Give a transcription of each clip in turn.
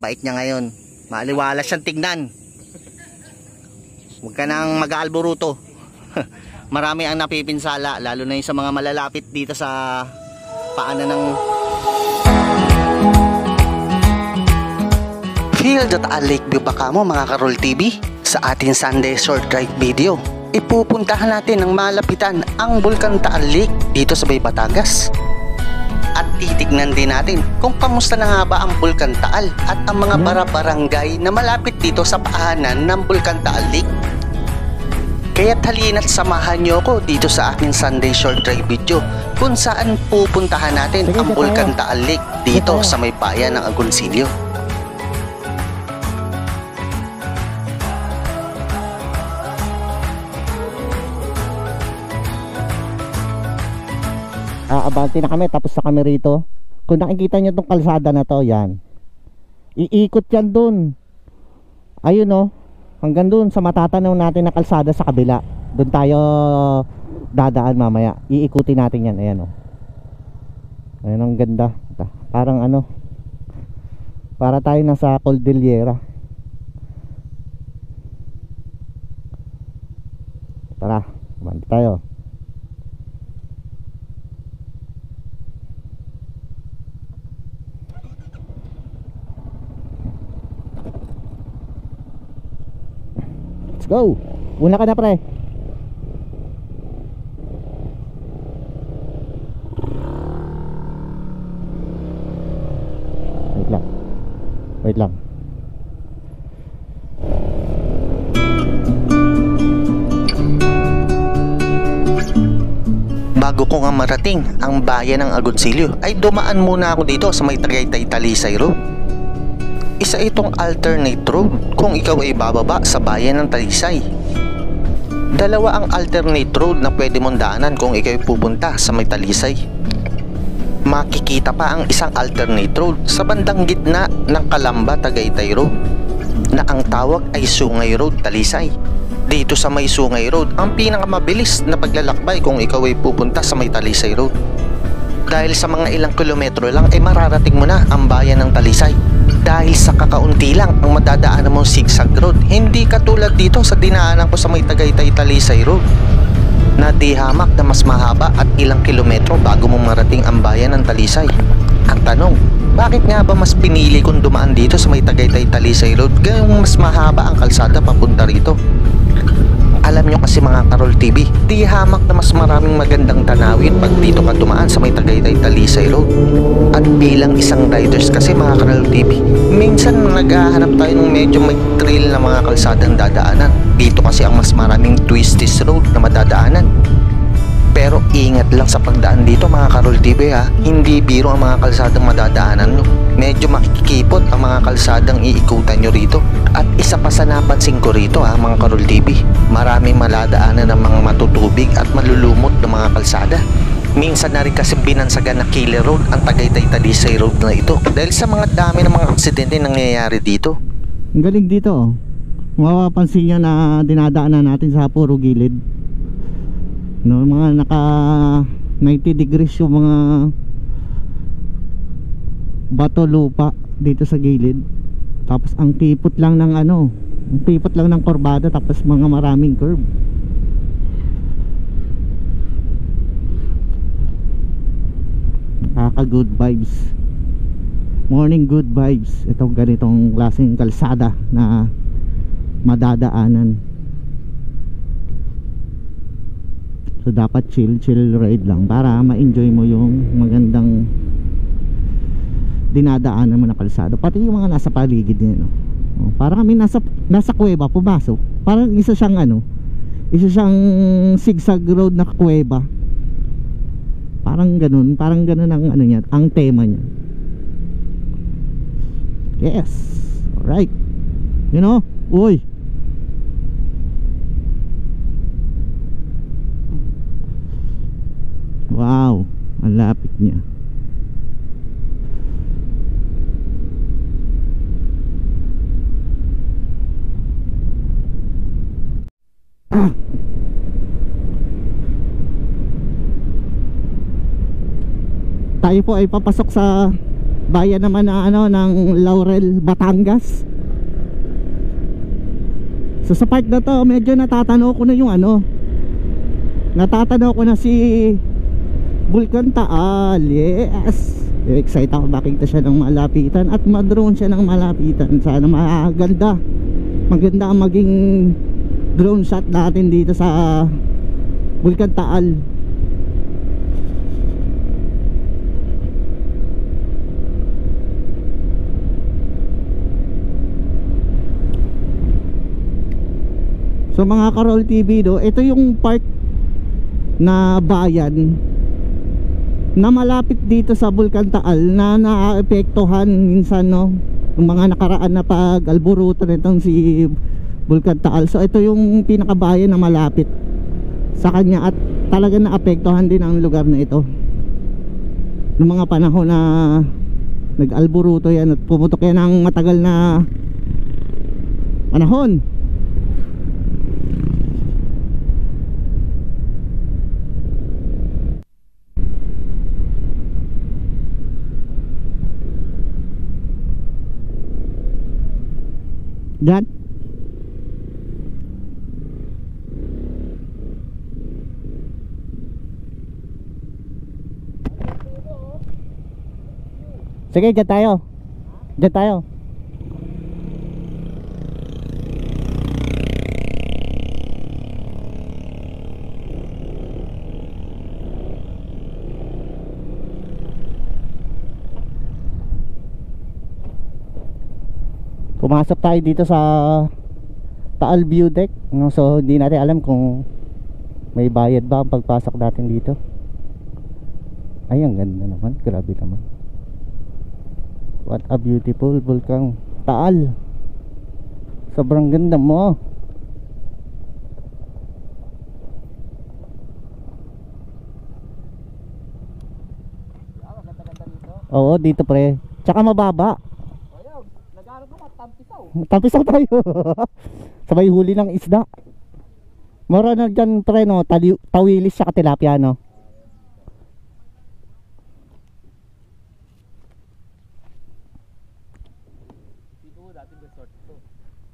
bait niya ngayon. Maaliwalas siyang tignan. Huwag ka nang mag-aalboruto. Marami ang napipinsala, lalo na yung sa mga malalapit dito sa paanan ng Field at Lakeview Bacamo mga Karol TV. Sa ating Sunday short drive video, ipupuntahan natin ng malapitan ang Bulkan Taal Lake dito sa Bay Batangas. At titignan din natin kung kamusta na nga ba ang Bulkan Taal at ang mga bara-barangay na malapit dito sa paanan ng Bulkan Taal Lake. Kaya't halina't samahan nyo ko dito sa aking Sunday short drive video kung saan pupuntahan natin ang Bulkan Taal Lake dito sa may bayan ng Agoncillo. Abante na kami, tapos na kami rito. Kung nakikita nyo itong kalsada na to, yan, iikot yan dun. Ayun o, hanggang dun sa matatanaw natin na kalsada sa kabila. Dun tayo dadaan mamaya. Iikutin natin yan, ayan o. Ayan, ang ganda. Parang ano, para tayo nasa Cordillera. Tara, abante tayo. Let's go. Una ka na, pre. Wait lang. Wait lang. Bago ko nga marating ang bayan ng Agoncillo, ay dumaan muna ako dito sa may Tagaytay Talisay Road. Isa itong alternate road kung ikaw ay bababa sa bayan ng Talisay. Dalawa ang alternate road na pwede mong daanan kung ikaw ay pupunta sa may Talisay. Makikita pa ang isang alternate road sa bandang gitna ng Calamba Tagaytay Road na ang tawag ay Sungay Road Talisay. Dito sa may Sungay Road ang pinakamabilis na paglalakbay kung ikaw ay pupunta sa may Talisay Road. Dahil sa mga ilang kilometro lang ay mararating mo na ang bayan ng Talisay. Dahil sa kakaunti lang ang madadaanan mong zigzag road, hindi katulad dito sa dinaanan ko sa may Tagaytay Talisay Road na di hamak na mas mahaba at ilang kilometro bago mo marating ang bayan ng Talisay. Ang tanong, bakit nga ba mas pinili kong dumaan dito sa may Tagaytay Talisay Road gayong mas mahaba ang kalsada papunta rito? Alam nyo kasi mga Karol TV, di hamak na mas maraming magandang tanawin pag dito ka dumaan sa may Tagaytay Talisay Road. At bilang isang riders kasi mga Karol TV, minsan naghahanap tayo ng medyo may trail na mga kalsadang dadaanan. Dito kasi ang mas maraming twisties road na madadaanan. Pero ingat lang sa pagdaan dito mga Karol TV ha, hindi biro ang mga kalsadang madadaanan nyo. Medyo makikipot ang mga kalsadang iikutan nyo rito. At isa pa sa napansin ko rito ha mga Karol TV, maraming maladaanan ng mga matutubig at malulumot ng mga kalsada. Minsan na rin kasi binansagan na killer road ang Tagaytay Talisay Road na ito dahil sa mga dami ng mga aksidente nangyayari dito. Ang galing dito oh. Mapapansin nyo na dinadaanan natin sa puro gilid, no, mga naka 90 degrees yung mga bato lupa dito sa gilid. Tapos ang tipot lang ng ano, ang tipot lang ng kurbada, tapos mga maraming curve. Nakaka good vibes. Morning good vibes. Itong ganitong klaseng kalsada na madadaanan. So dapat chill ride lang para ma-enjoy mo yung magandang dinadaanan mo na kalsada. Pati yung mga nasa paligid niya, no? Para kami nasa kuweba pumasok. Parang isa siyang ano, isa siyang zigzag road na kuweba. Parang ganun ang ano niya, ang tema niya. Yes. Alright. You know, uy. Wow, ang lapit niya. Tayo po ay papasok sa bayan naman na ano ng Laurel, Batangas. So sa part na to medyo natatanaw ko na yung ano, natatanaw ko na si Bulkan Taal. Yes, excited ako makita siya ng malapitan at ma-drone siya ng malapitan. Sana maganda ang maging drone shot natin dito sa Bulkan Taal. So mga Karol TV do, ito yung part na bayan na malapit dito sa Bulkan Taal na naaapektuhan minsan no, yung mga nakaraan na pag-alburutan nitong si Bulkan Taal. So ito yung pinakabayan na malapit sa kanya at talaga naapektuhan din ang lugar na ito noong mga panahon na nag-alburuto yan at pumutok yan ng matagal na panahon. Diyan. Sige, dyan tayo. Dyan tayo. Pumasok tayo dito sa Taal View Deck, no? So hindi natin alam kung may bayad ba ang pagpasok natin dito. Ay, ang ganda naman, grabe naman. What a beautiful Bulkan Taal. Sobrang ganda mo. Oo, dito pre. Tsaka mababa. Tampisaw tayo. Sabay huli ng isda. Mura na dyan pre no, tawilis siya tilapia no.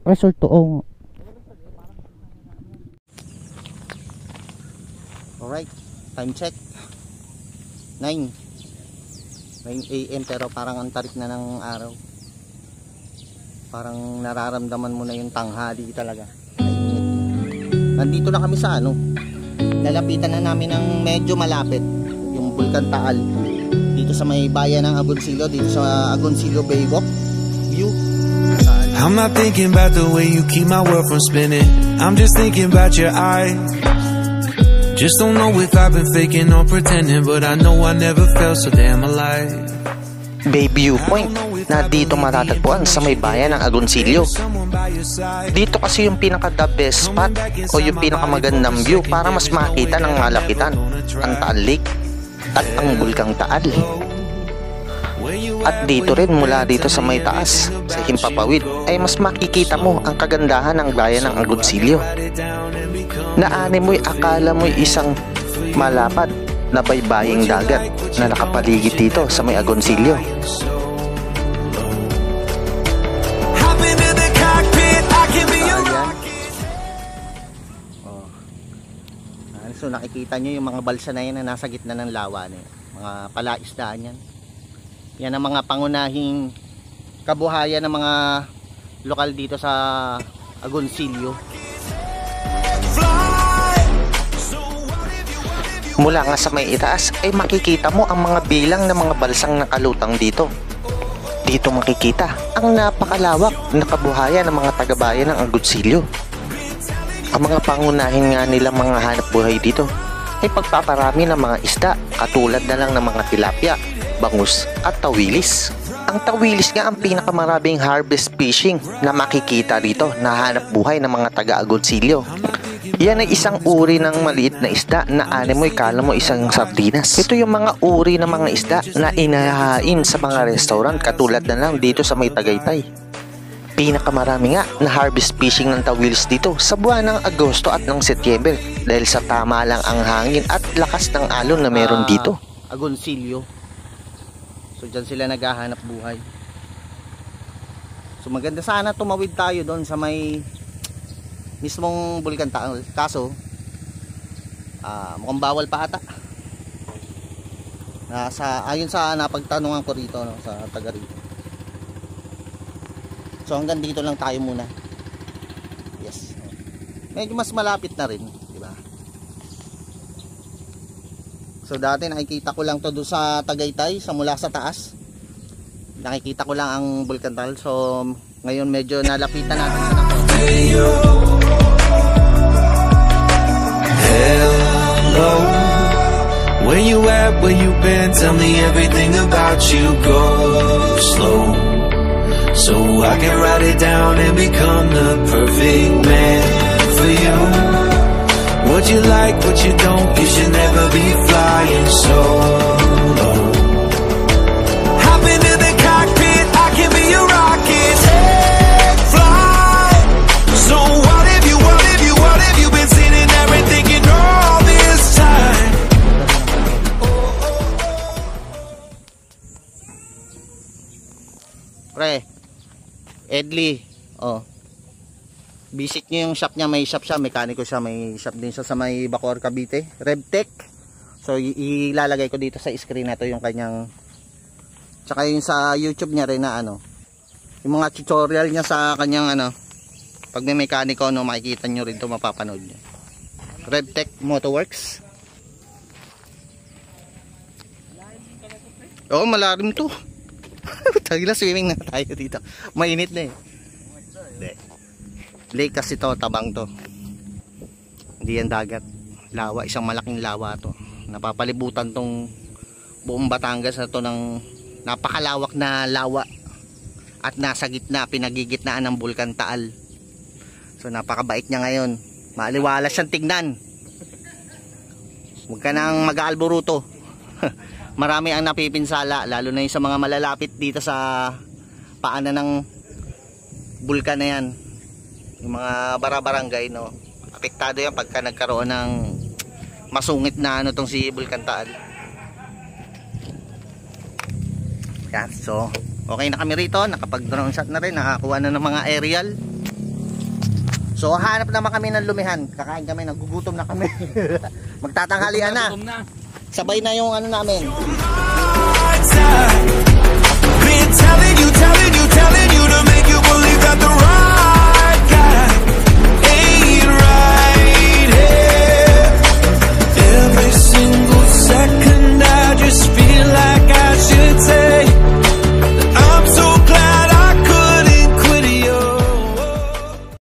Resort to oh. Alright, time check 9 AM pero parang ang tarik na ng araw. Parang nararamdaman mo na yung tanghali talaga. Nandito na kami sa ano, lalapitan na namin ng medyo malapit yung Bulkan Taal dito sa may bayan ng Agoncillo, dito sa Agoncillo Baywalk view. I'm not thinking about the way you keep my world from spinning. I'm just thinking about your eyes. Just don't know if I've been faking or pretending, but I know I never felt so damn alive. Bay Viewpoint na dito matatagpuan sa may bayan ng Agoncillo. Dito kasi yung pinaka the best spot o yung pinakamagandang view para mas makita ng malapitan ang Taal Lake at ang Bulkan Taal. At dito rin mula dito sa may taas sa Himpapawid ay mas makikita mo ang kagandahan ng bayan ng Agoncillo. Naani mo'y akala mo'y isang malapad na baybaying dagat na nakapaligid dito sa may Agoncillo. So nakikita nyo yung mga balsa na yan na nasa gitna ng lawa na yan. Mga palaisdaan yan. Yan ang mga pangunahing kabuhayan ng mga lokal dito sa Agoncillo. Mula nga sa may itaas ay makikita mo ang mga bilang ng mga balsang nakalutang dito. Dito makikita ang napakalawak na kabuhayan ng mga taga-bayan ng Agoncillo. Ang mga pangunahin nga nilang mga hanap buhay dito ay pagpaparami ng mga isda katulad na lang ng mga tilapia, bangus at tawilis. Ang tawilis nga ang pinakamaraming harvest fishing na makikita rito na hanap buhay ng mga taga-Agoncillo. Yan ay isang uri ng maliit na isda na animoy kala mo isang sardinas. Ito yung mga uri ng mga isda na inahain sa mga restaurant katulad na lang dito sa may Tagaytay. Pinakamarami nga na harvest fishing ng tawilis dito sa buwan ng Agosto at ng Setyembre dahil sa tama lang ang hangin at lakas ng alon na meron dito. Agoncillo. So dyan sila naghahanap buhay. So maganda sana tumawid tayo doon sa may mismong Bulkan Taal. Kaso mukhang bawal pa ata. Ayon sa napagtanungan ko rito, no, sa taga rito. So hanggang dito lang tayo muna. Yes. Medyo mas malapit na rin, di ba? So dati nakikita ko lang to doon sa Tagaytay, sa mula sa taas. Nakikita ko lang ang Bulkan Taal. So ngayon medyo nalapitan natin siya ng Hello, where you at, where you been? Tell me everything about you. Go slow, so I can write it down and become the perfect man for you. What you like, what you don't, you should never be flying solo. Hop into the cockpit, I can be your rocket. Take flight. So what if you been sitting there and thinking all this time? Pre, Edley, oh. Visit nyo yung shop niya, may shop siya, mekaniko siya, may shop din siya sa may Bacoor, Cavite, RevTech. So ilalagay ko dito sa screen na to yung kanyang, tsaka yung sa YouTube niya rin na ano, yung mga tutorial niya sa kanyang ano, pag may mekaniko, no, makikita nyo rin to, mapapanood nyo. RevTech Motorworks. Oo, malalim to. Tagila, swimming na tayo dito. Mainit na eh. Hindi. Lake kasi to, tabang to. Hindi yan dagat. Lawa, isang malaking lawa to. Napapalibutan tong buong Batangas na to ng napakalawak na lawa. At nasa gitna, pinagigitnaan ng Bulkan Taal. So napakabait niya ngayon. Maaliwalas siyang tignan. Huwag ka nang mag-aalboruto. Marami ang napipinsala, lalo na yung sa mga malalapit dito sa paanan ng bulkan na yan. Yung mga barabarangay, no, apektado yan pagka nagkaroon ng masungit na ano tong si Bulkan Taal. Yan, so okay na kami rito, nakapag drone shot na rin, nakakuha na ng mga aerial. So hanap naman kami ng lumihan, kakain kami, nagugutom na kami. Magtatanghalian na. Sabay na yung ano namin. Been telling you